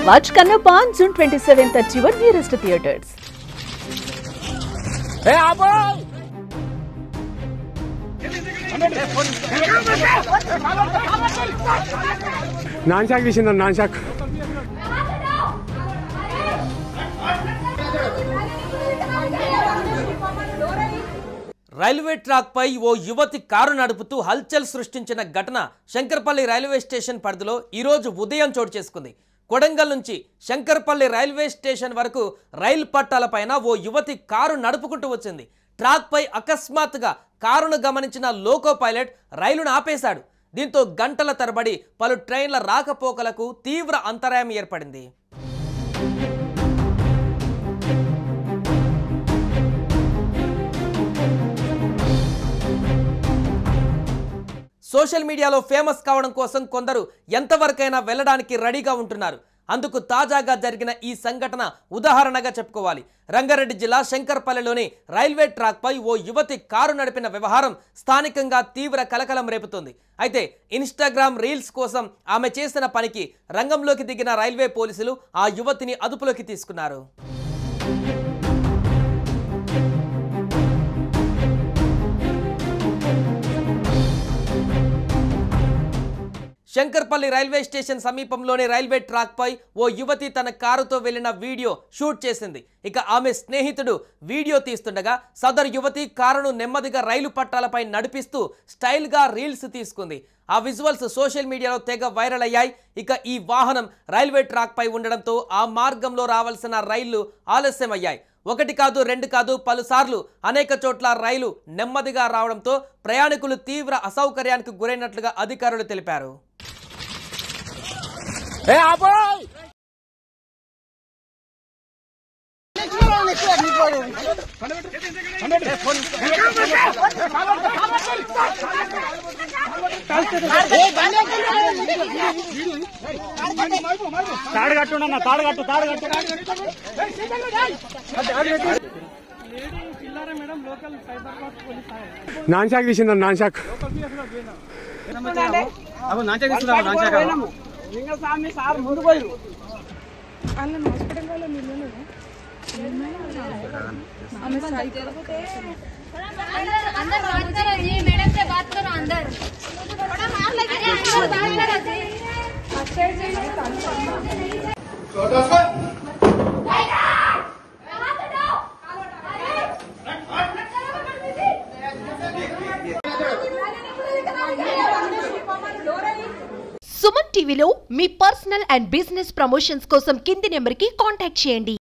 Watch Kannappa on June 27th at your nearest theatres. Hey, Aboy! నాన్షాక్ తీసిందా నాన్షాక్ railway track పై ఓ యువతి కారు నడుపుతూ హల్చల్ సృష్టించిన ఘటన శంకర్పల్లి రైల్వే స్టేషన్ పరిధిలో ఈరోజు ఉదయం చోటు చేసుకుంది. కొడంగల్ నుంచి శంకర్పల్లి రైల్వే స్టేషన్ వరకు రైలు పట్టాలపైన ఓ యువతి కారు నడుపుకుంటూ వచ్చింది. ట్రాక్ పై అకస్మాత్తుగా కారును గమనించిన లోకో పైలట్ రైలును ఆపేశాడు. దీంతో గంటల తరబడి పలు ట్రైన్ల రాకపోకలకు తీవ్ర అంతరాయం ఏర్పడింది. సోషల్ మీడియాలో ఫేమస్ కావడం కోసం కొందరు ఎంతవరకైనా వెళ్ళడానికి రెడీగా ఉంటున్నారు. అందుకు తాజాగా జరిగిన ఈ సంఘటన ఉదాహరణగా చెప్పుకోవాలి. రంగారెడ్డి జిల్లా శంకర్పల్లిలోని రైల్వే ట్రాక్ పై ఓ యువతి కారు నడిపిన వ్యవహారం స్థానికంగా తీవ్ర కలకలం రేపుతోంది. అయితే ఇన్స్టాగ్రామ్ రీల్స్ కోసం ఆమె చేసిన పనికి రంగంలోకి దిగిన రైల్వే పోలీసులు ఆ యువతిని అదుపులోకి తీసుకున్నారు. శంకర్పల్లి రైల్వే స్టేషన్ సమీపంలోని రైల్వే ట్రాక్ పై ఓ యువతి తన కారుతో వెళ్లిన వీడియో షూట్ చేసింది. ఇక ఆమె స్నేహితుడు వీడియో తీస్తుండగా సదరు యువతి కారును నెమ్మదిగా రైలు పట్టాలపై నడిపిస్తూ స్టైల్గా రీల్స్ తీసుకుంది. ఆ విజువల్స్ సోషల్ మీడియాలో తెగ వైరల్ అయ్యాయి. ఇక ఈ వాహనం రైల్వే ట్రాక్ పై ఉండడంతో ఆ మార్గంలో రావాల్సిన రైళ్లు ఆలస్యమయ్యాయి. ఒకటి కాదు రెండు కాదు పలుసార్లు అనేక చోట్ల రైలు నెమ్మదిగా రావడంతో ప్రయాణికులు తీవ్ర అసౌకర్యానికి గురైనట్లుగా అధికారులు తెలిపారు. Hey, Aboy! నాన్షాక్ తీసిందా నాన్షాక్ లింగస్వామి సార్ ముందు పోయి వాళ్ళని హాస్పిటల్ వాళ్ళ अंदर बात करो जी, मैडम से बात करो अंदर थोड़ा मार लगे సుమన్ టీవీలో మీ పర్సనల్ అండ్ బిజినెస్ ప్రమోషన్స్ కోసం కింది నెంబర్కి కాంటాక్ట్ చేయండి.